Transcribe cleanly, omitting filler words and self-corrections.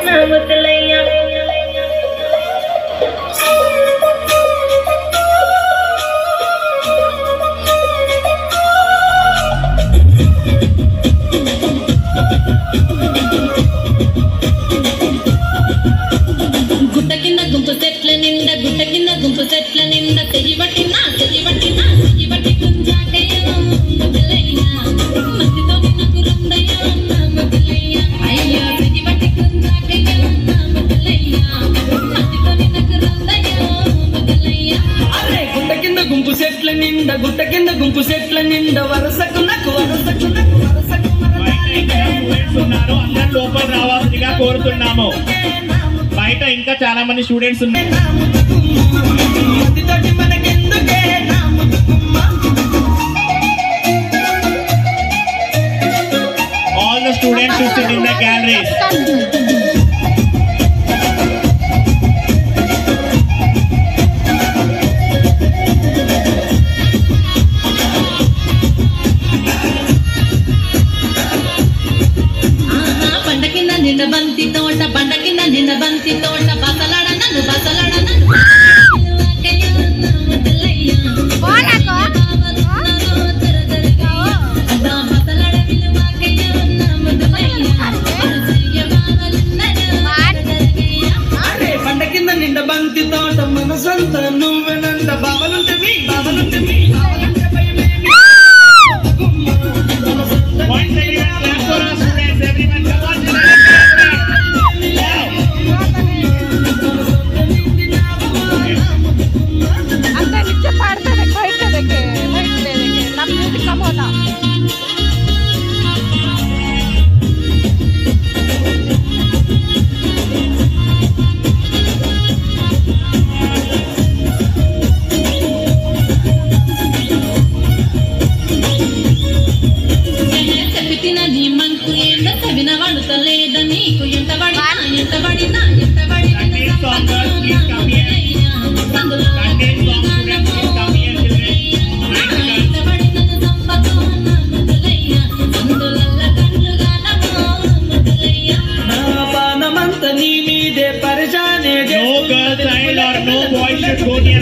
ముద్దులయ్యా గుట్ట కింద గుంపు చెట్ల నిండా గుట్ట కింద గుంపు చెట్ల నిండా చెయ్యి పట్టినా గుంజాకయ్యా ముద్దులయ్యా మట్టితో నిన్నకు రందయ్యా ముద్దులయ్యా అయ్యా చెయ్యి పట్టి గుంజాకయ్యా ముద్దులయ్యా మట్టితో నిన్నకు రందయ్యా ముద్దులయ్యా అరే గుట్ట కింద గుంపు చెట్ల నిండా గుట్ట కింద గుంపు చెట్ల నిండా వరసకు అందరూ లోపల రావాల్సిందిగా కోరుతున్నాము. బయట ఇంకా చాలా మంది స్టూడెంట్స్ ఉన్నారు. All the students who sit in the galleries. నిన్న బంతి తోట బసలాడ నన్ను పంట కింద నిండ బంతి తోట మనసంత నువ్వెనంట బావలుంటే వినబడతలేదా నీకు ఎంత పడినా పానమంత నీ మీదే పరిశానే No girl child or no boy should go near